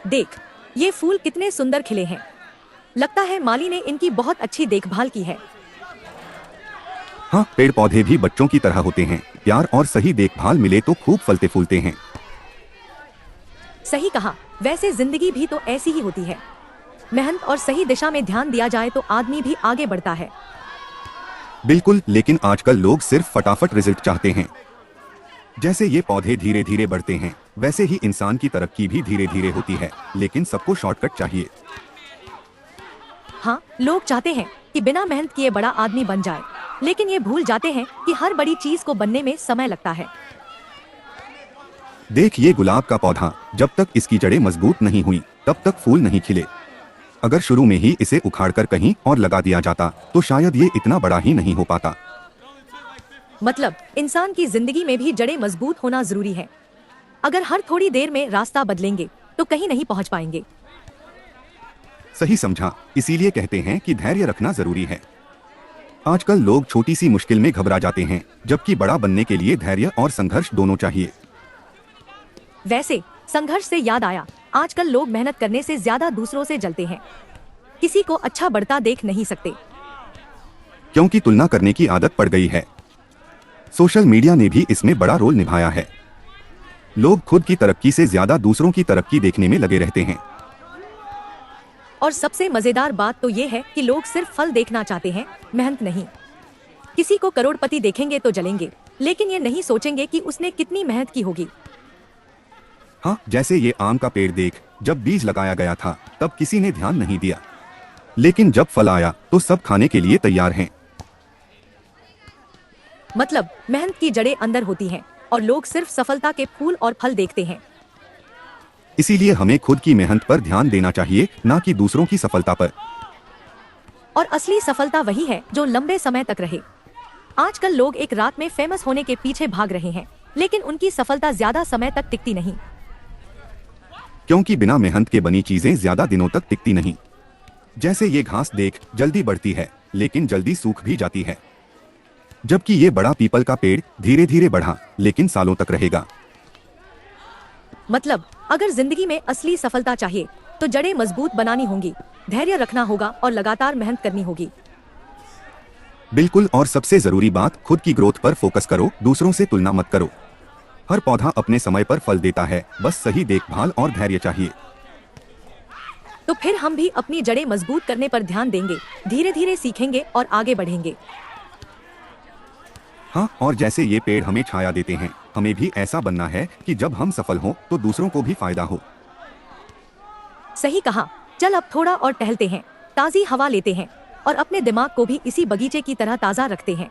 देख, ये फूल कितने सुंदर खिले हैं। लगता है माली ने इनकी बहुत अच्छी देखभाल की है। हाँ, पेड़ पौधे भी बच्चों की तरह होते हैं। प्यार और सही देखभाल मिले तो खूब फलते फूलते हैं। सही कहा। वैसे जिंदगी भी तो ऐसी ही होती है। मेहनत और सही दिशा में ध्यान दिया जाए तो आदमी भी आगे बढ़ता है। बिल्कुल, लेकिन आजकल लोग सिर्फ फटाफट रिजल्ट चाहते हैं। जैसे ये पौधे धीरे धीरे बढ़ते हैं, वैसे ही इंसान की तरक्की भी धीरे धीरे होती है, लेकिन सबको शॉर्टकट चाहिए। हाँ, लोग चाहते हैं कि बिना मेहनत किए बड़ा आदमी बन जाए, लेकिन ये भूल जाते हैं कि हर बड़ी चीज को बनने में समय लगता है। देख, ये गुलाब का पौधा, जब तक इसकी जड़ें मजबूत नहीं हुई तब तक फूल नहीं खिले। अगर शुरू में ही इसे उखाड़कर कहीं और लगा दिया जाता तो शायद ये इतना बड़ा ही नहीं हो पाता। मतलब इंसान की जिंदगी में भी जड़ें मजबूत होना जरूरी है। अगर हर थोड़ी देर में रास्ता बदलेंगे तो कहीं नहीं पहुंच पाएंगे। सही समझा। इसीलिए कहते हैं कि धैर्य रखना जरूरी है। आजकल लोग छोटी सी मुश्किल में घबरा जाते हैं, जबकि बड़ा बनने के लिए धैर्य और संघर्ष दोनों चाहिए। वैसे संघर्ष से याद आया, आजकल लोग मेहनत करने से ज्यादा दूसरों से जलते हैं। किसी को अच्छा बढ़ता देख नहीं सकते, क्योंकि तुलना करने की आदत पड़ गई है। सोशल मीडिया ने भी इसमें बड़ा रोल निभाया है। लोग खुद की तरक्की से ज्यादा दूसरों की तरक्की देखने में लगे रहते हैं। और सबसे मजेदार बात तो ये है कि लोग सिर्फ फल देखना चाहते हैं, मेहनत नहीं। किसी को करोड़पति देखेंगे तो जलेंगे, लेकिन ये नहीं सोचेंगे कि उसने कितनी मेहनत की होगी। हाँ, जैसे ये आम का पेड़ देख, जब बीज लगाया गया था तब किसी ने ध्यान नहीं दिया, लेकिन जब फल आया तो सब खाने के लिए तैयार हैं। मतलब मेहनत की जड़ें अंदर होती हैं और लोग सिर्फ सफलता के फूल और फल देखते हैं। इसीलिए हमें खुद की मेहनत पर ध्यान देना चाहिए, ना कि दूसरों की सफलता पर। और असली सफलता वही है जो लंबे समय तक रहे। आजकल लोग एक रात में फेमस होने के पीछे भाग रहे हैं, लेकिन उनकी सफलता ज्यादा समय तक टिकती नहीं। क्योंकि बिना मेहनत के बनी चीजें ज्यादा दिनों तक टिकती नहीं। जैसे ये घास देख, जल्दी बढ़ती है लेकिन जल्दी सूख भी जाती है, जबकि ये बड़ा पीपल का पेड़ धीरे धीरे बढ़ा लेकिन सालों तक रहेगा। मतलब अगर जिंदगी में असली सफलता चाहिए तो जड़ें मजबूत बनानी होंगी, धैर्य रखना होगा और लगातार मेहनत करनी होगी। बिल्कुल, और सबसे जरूरी बात, खुद की ग्रोथ पर फोकस करो, दूसरों से तुलना मत करो। हर पौधा अपने समय पर फल देता है, बस सही देखभाल और धैर्य चाहिए। तो फिर हम भी अपनी जड़ें मजबूत करने पर ध्यान देंगे, धीरे धीरे सीखेंगे और आगे बढ़ेंगे। हाँ, और जैसे ये पेड़ हमें छाया देते हैं, हमें भी ऐसा बनना है कि जब हम सफल हों तो दूसरों को भी फायदा हो। सही कहा। चल अब थोड़ा और टहलते हैं, ताज़ी हवा लेते हैं और अपने दिमाग को भी इसी बगीचे की तरह ताज़ा रखते हैं।